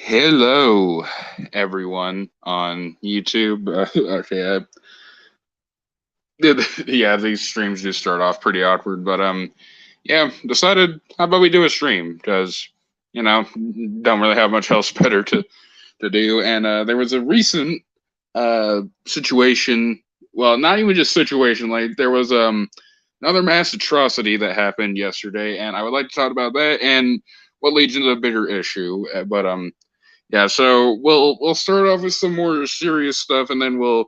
Hello, everyone on YouTube. Okay, yeah, these streams do start off pretty awkward, but yeah, decided how about we do a stream because don't really have much else better to do, and there was a recent situation. Well, not even just situation. Like there was another mass atrocity that happened yesterday, and I would like to talk about that and what leads into a bigger issue. But yeah, so we'll start off with some more serious stuff, and then we'll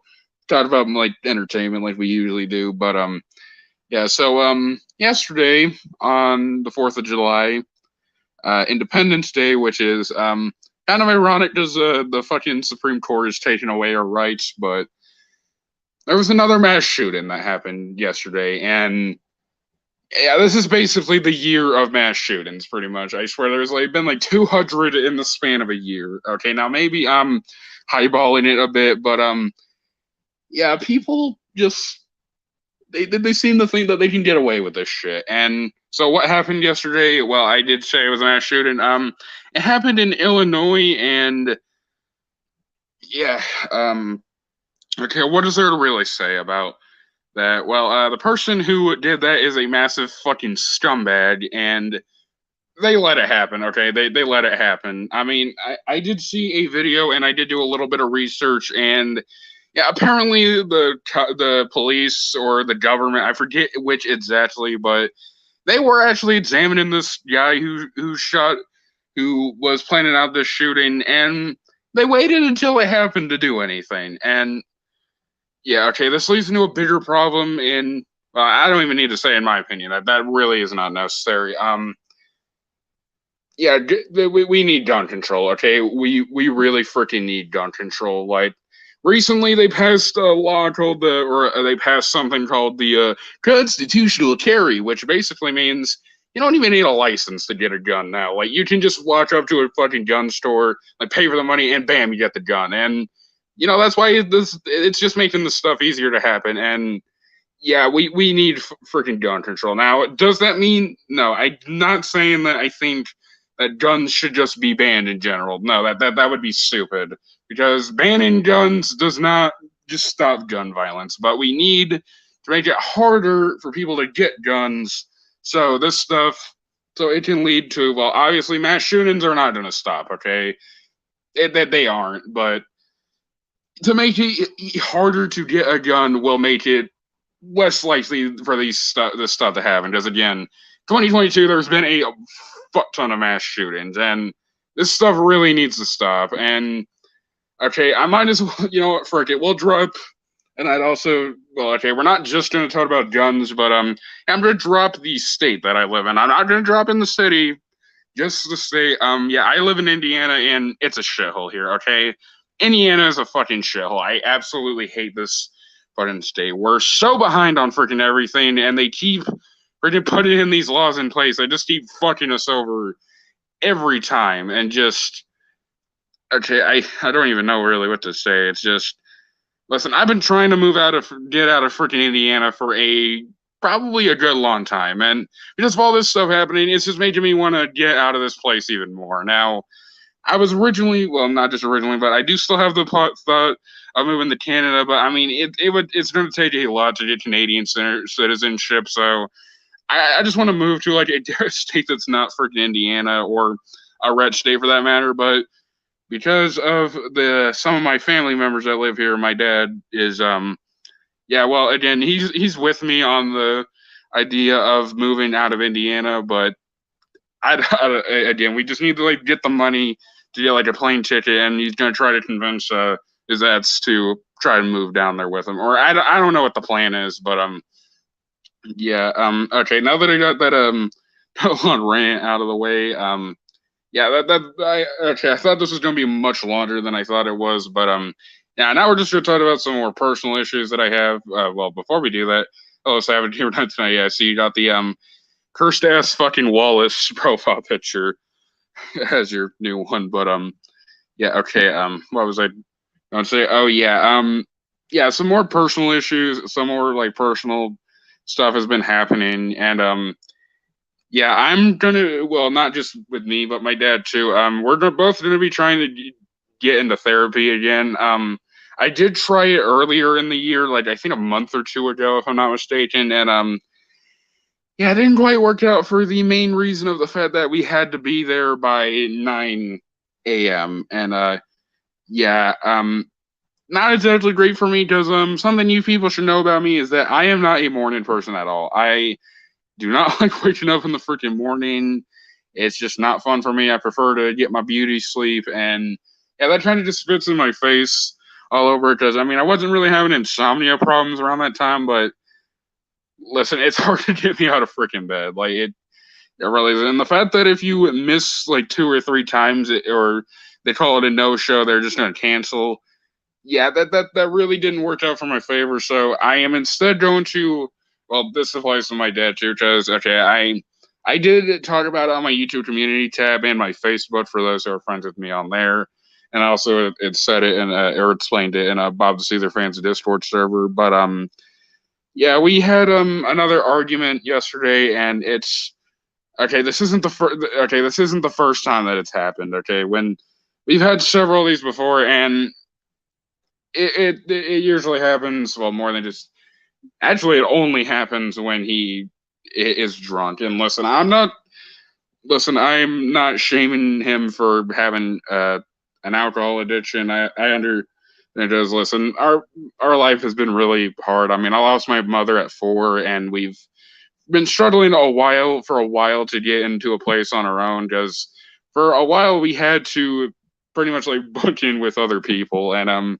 talk about like entertainment, like we usually do. But yeah. So yesterday on the Fourth of July, Independence Day, which is kind of ironic because the fucking Supreme Court is taking away our rights, but there was another mass shooting that happened yesterday, and yeah, this is basically the year of mass shootings, pretty much. I swear there's like been like 200 in the span of a year. Okay, now maybe I'm highballing it a bit, but yeah, people just they seem to think that they can get away with this shit. And so what happened yesterday? Well, I did say it was a mass shooting. It happened in Illinois, and yeah, okay, what is there to really say about that? Well, the person who did that is a massive fucking scumbag, and they let it happen. Okay, they let it happen. I mean, I did see a video and I did do a little bit of research, and yeah, apparently the police or the government, I forget which exactly, but they were actually examining this guy who was planning out this shooting, and they waited until it happened to do anything. And yeah, okay, this leads into a bigger problem in. Well, I don't even need to say in my opinion that really is not necessary. Yeah, we need gun control. Okay, we really freaking need gun control. Like recently, they passed a law called they passed something called the constitutional carry, which basically means you don't even need a license to get a gun now. Like you can just walk up to a fucking gun store, like pay for the money, and bam, you get the gun. And that's why it's just making this stuff easier to happen. And yeah, we need freaking gun control. Now, does that mean no? I'm not saying that I think that guns should just be banned in general. No, that would be stupid because banning guns does not just stop gun violence, but we need to make it harder for people to get guns. So this stuff, so it can lead to well, obviously mass shootings are not going to stop. Okay, they aren't, but to make it harder to get a gun will make it less likely for this stuff to happen. Because again, 2022, there's been a fuck ton of mass shootings, and this stuff really needs to stop. And okay, I might as well, frick it, we'll drop. And I'd also, well, okay, we're not just going to talk about guns, but I'm going to drop the state that I live in. I'm not going to drop in the city, just to say, yeah, I live in Indiana, and it's a shithole here. Okay, Indiana is a fucking shithole. I absolutely hate this fucking state. We're so behind on freaking everything, and they keep freaking putting in these laws in place. They just keep fucking us over every time, and just okay, I don't even know really what to say. It's just listen. I've been trying to get out of freaking Indiana for a probably a good long time, and because of all this stuff happening, it's just making me want to get out of this place even more. Now, I was originally, well, not just originally, but I do still have the thought of moving to Canada. But I mean, it's going to take a lot to get Canadian citizenship. So I just want to move to like a state that's not freaking Indiana or a red state for that matter. But because of the some of my family members that live here, my dad is yeah. Well, again, he's with me on the idea of moving out of Indiana, but again, we just need to like get the money to get like a plane ticket, and he's gonna try to convince his ads to try to move down there with him. Or I don't know what the plan is, but yeah okay. Now that I got that one rant out of the way, yeah I thought this was gonna be much longer than I thought it was, but yeah. Now we're just gonna talk about some more personal issues that I have. Well, before we do that, oh, so I have it here tonight. Yeah, so you got the cursed ass fucking Wallace profile picture as your new one. But yeah, okay. What was I going to say? Oh yeah, yeah. Some more personal issues, some more like personal stuff has been happening, and Yeah, I'm gonna. Well, not just with me, but my dad too. Both gonna be trying to get into therapy again. I did try it earlier in the year, like I think a month or two ago, if I'm not mistaken, and yeah, it didn't quite work out for the main reason of the fact that we had to be there by 9 a.m. and yeah, not exactly great for me because something you people should know about me is that I am not a morning person at all. I do not like waking up in the freaking morning. It's just not fun for me. I prefer to get my beauty sleep, and yeah, that kind of just spits in my face all over. Because I mean, I wasn't really having insomnia problems around that time, but listen, it's hard to get me out of freaking bed. Like it really is. And the fact that if you miss like two or three times, or they call it a no show, they're just going to cancel. Yeah, that really didn't work out for my favor. So I am instead going to. Well, this applies to my dad too, because okay, I did talk about it on my YouTube community tab and my Facebook for those who are friends with me on there, and also it said it and or explained it in a Bob the Seether fans Discord server. But yeah, we had another argument yesterday, and it's okay. This isn't the first. Okay, this isn't the first time that it's happened. Okay, when we've had several of these before, and it usually happens. Well, more than just actually, it only happens when he is drunk. And I'm not shaming him for having an alcohol addiction. I under it does listen. Our life has been really hard. I mean, I lost my mother at 4, and we've been struggling for a while to get into a place on our own because for a while we had to pretty much like book in with other people and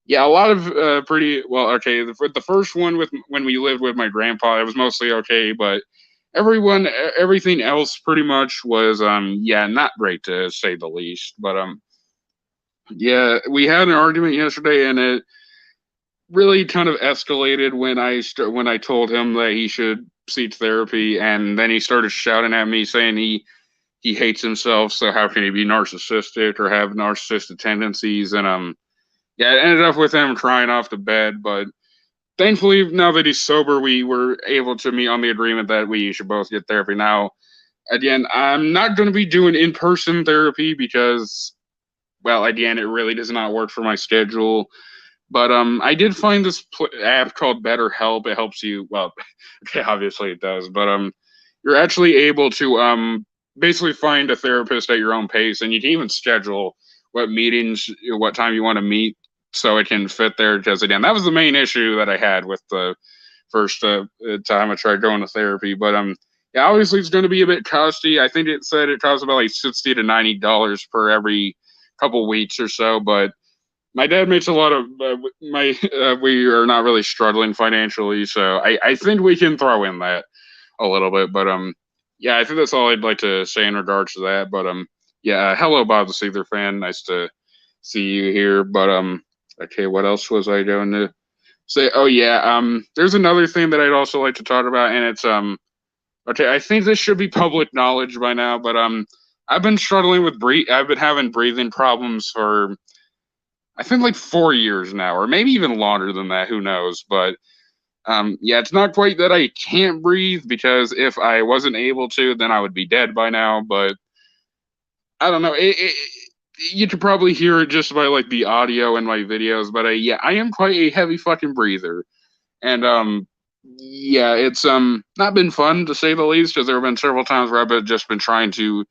yeah, a lot of pretty well. Okay, the first one with when we lived with my grandpa, it was mostly okay, but everything else pretty much was yeah, not great to say the least. But yeah, we had an argument yesterday, and it really kind of escalated when when I told him that he should seek therapy, and then he started shouting at me saying he hates himself, so how can he be narcissistic or have narcissistic tendencies? And yeah, it ended up with him crying off the bed, but thankfully, now that he's sober, we were able to meet on the agreement that we should both get therapy. Now, again, I'm not going to be doing in person therapy because, well, again, it really does not work for my schedule. But I did find this app called BetterHelp. It helps you. Well, okay, obviously it does, but you're actually able to basically find a therapist at your own pace, and you can even schedule what meetings, what time you want to meet, so it can fit there. Because again, that was the main issue that I had with the first time I tried going to therapy. But yeah, obviously it's going to be a bit costly. I think it said it costs about like $60 to $90 per every couple weeks or so, but my dad makes a lot of my we are not really struggling financially, so I think we can throw in that a little bit. But yeah, I think that's all I'd like to say in regards to that. But yeah, hello Bob the Seether fan, nice to see you here. But okay, what else was I going to say? Oh yeah, there's another thing that I'd also like to talk about, and it's okay, I think this should be public knowledge by now, but I've been struggling with I've been having breathing problems for I think like 4 years now, or maybe even longer than that. Who knows? But yeah, it's not quite that I can't breathe because if I wasn't able to, then I would be dead by now. But I don't know. You could probably hear it just by like the audio and my videos. But yeah, I am quite a heavy fucking breather, and yeah, it's not been fun to say the least. Because there have been several times where I've just been trying to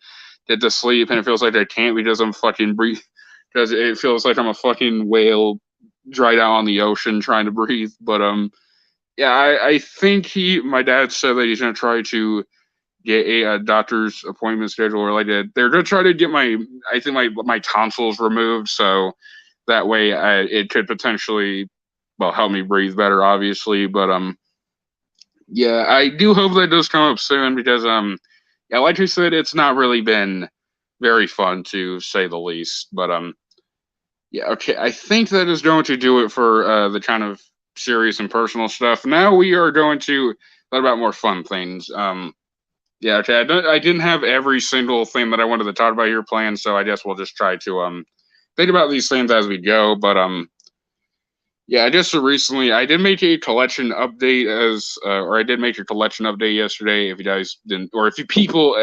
get to sleep, and it feels like I can't because I'm fucking breathe because it feels like I'm a fucking whale dried out on the ocean trying to breathe. But yeah, I think my dad said that he's gonna try to get a doctor's appointment schedule related. They're gonna try to get I think my tonsils removed, so that way it could potentially well help me breathe better, obviously. But yeah, I do hope that does come up soon because yeah, like I said, it's not really been very fun to say the least. But yeah, okay. I think that is going to do it for the kind of serious and personal stuff. Now we are going to talk about more fun things. Yeah, okay. I didn't have every single thing that I wanted to talk about here planned, so I guess we'll just try to think about these things as we go. But Yeah, just recently, I did make a collection update or I did make a collection update yesterday. If you guys didn't, or if you people,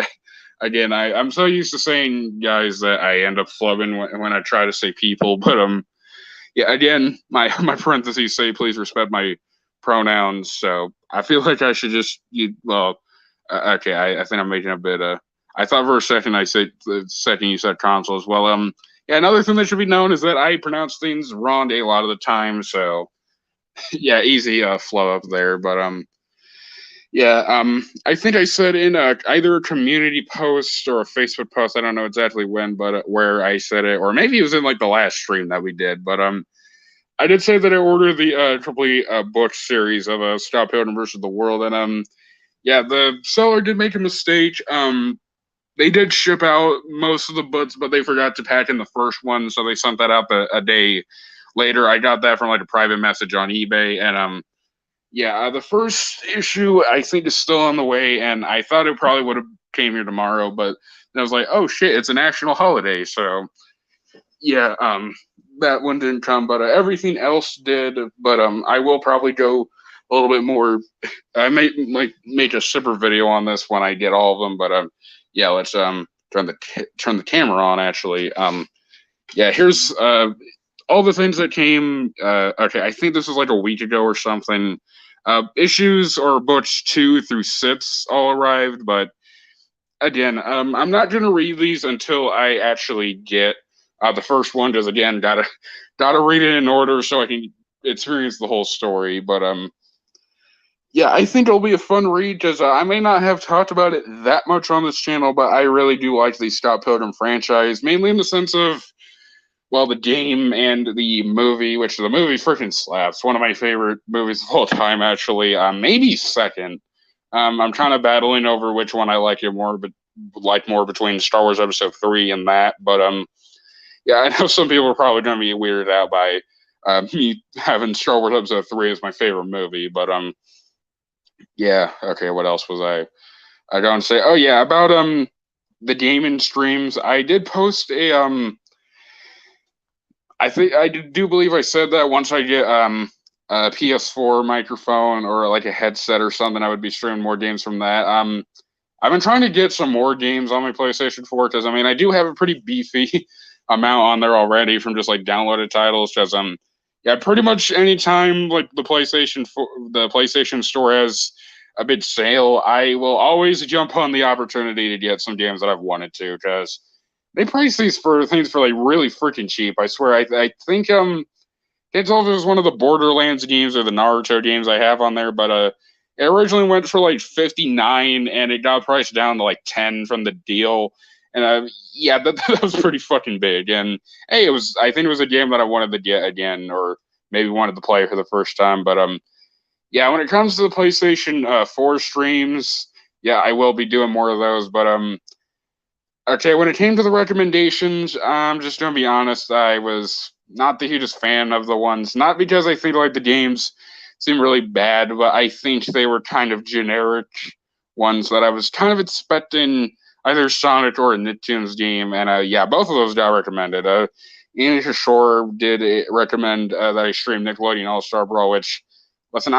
again, I'm so used to saying guys that I end up flubbing when I try to say people. But yeah, again, my parentheses say please respect my pronouns. So I feel like I should just okay, I think I'm making a bit. I thought for a second I said the second you said consoles. Well, yeah, another thing that should be known is that I pronounce things wrong a lot of the time. So yeah, easy flow up there. But yeah, I think I said in either a community post or a Facebook post. I don't know exactly when, but where I said it, or maybe it was in like the last stream that we did. But I did say that I ordered the complete book series of Scott Pilgrim versus the World, and yeah, the seller did make a mistake. They did ship out most of the books, but they forgot to pack in the first one, so they sent that out a day later. I got that from like a private message on eBay, and yeah, the first issue I think is still on the way, and I thought it probably would have came here tomorrow, but I was like, oh shit, it's a national holiday, so yeah, that one didn't come, but everything else did. But I will probably go a little bit more. I may like make a separate video on this when I get all of them, but yeah, let's turn the camera on actually. Yeah, here's all the things that came. Okay, I think this was like a week ago or something. Issues or books 2 through 6 all arrived, but again, I'm not gonna read these until I actually get the first one, because again, gotta read it in order so I can experience the whole story. But yeah, I think it'll be a fun read because I may not have talked about it that much on this channel, but I really do like the Scott Pilgrim franchise, mainly in the sense of, well, the game and the movie, which the movie freaking slaps. One of my favorite movies of all time, actually. Maybe second. I'm kind of battling over which one I like it more, but like more between Star Wars Episode 3 and that. But yeah, I know some people are probably going to be weirded out by me having Star Wars Episode 3 as my favorite movie. But yeah, okay. What else was I going to say? Oh yeah, about the gaming streams. I did post a I think I do believe I said that once I get a PS4 microphone or like a headset or something, I would be streaming more games from that. I've been trying to get some more games on my PlayStation 4 because I mean I do have a pretty beefy amount on there already from just like downloaded titles. Because yeah, pretty much anytime like the PlayStation Store has a big sale, I will always jump on the opportunity to get some games that I've wanted to, because they price these for things for like really freaking cheap. I swear. I think can't tell if it was one of the Borderlands games or the Naruto games I have on there, but it originally went for like 59 and it got priced down to like 10 from the deal. And yeah, that was pretty fucking big. And hey, I think it was a game that I wanted to get again, or maybe wanted to play for the first time. But yeah, when it comes to the PlayStation 4 streams, yeah, I will be doing more of those. But okay, when it came to the recommendations, I'm just gonna be honest. I was not the hugest fan of the ones, not because I think like the games seem really bad, but I think they were kind of generic ones that I was kind of expecting either Sonic or a Nicktoons game, and yeah, both of those got recommended. Ian Shore did recommend that I stream Nickelodeon All Star Brawl, which, listen,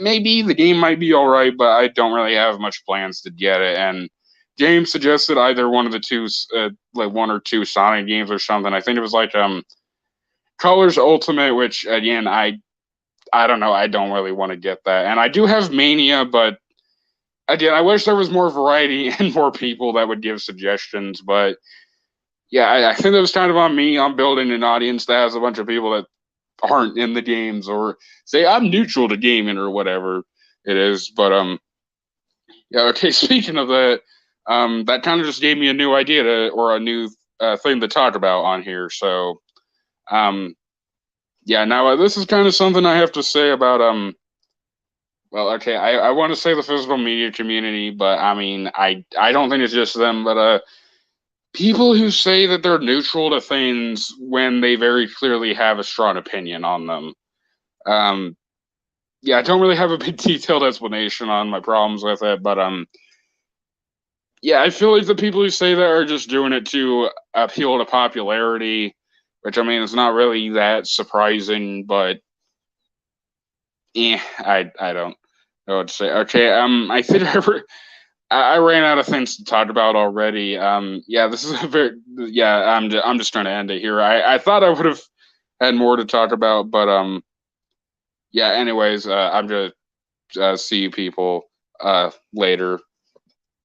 maybe the game might be all right, but I don't really have much plans to get it, and James suggested either one of the two, like one or two Sonic games or something. I think it was like Colors Ultimate, which again I don't know. I don't really want to get that, and I do have Mania, but again I wish there was more variety and more people that would give suggestions. But yeah, I think it was kind of on me. I'm building an audience that has a bunch of people that aren't in the games or say I'm neutral to gaming or whatever it is. But yeah, okay. Speaking of that. That kind of just gave me a new idea or a new thing to talk about on here. So, yeah, now this is kind of something I have to say about, well, okay, I want to say the physical media community, but I mean, I don't think it's just them, but people who say that they're neutral to things when they very clearly have a strong opinion on them. Yeah, I don't really have a big detailed explanation on my problems with it, but yeah, I feel like the people who say that are just doing it to appeal to popularity, which I mean, it's not really that surprising, but I don't know what to say. Okay, I think I ran out of things to talk about already. Yeah, this is a very yeah. I'm just trying to end it here. I thought I would have had more to talk about, but yeah. Anyways, I'm just see you people later.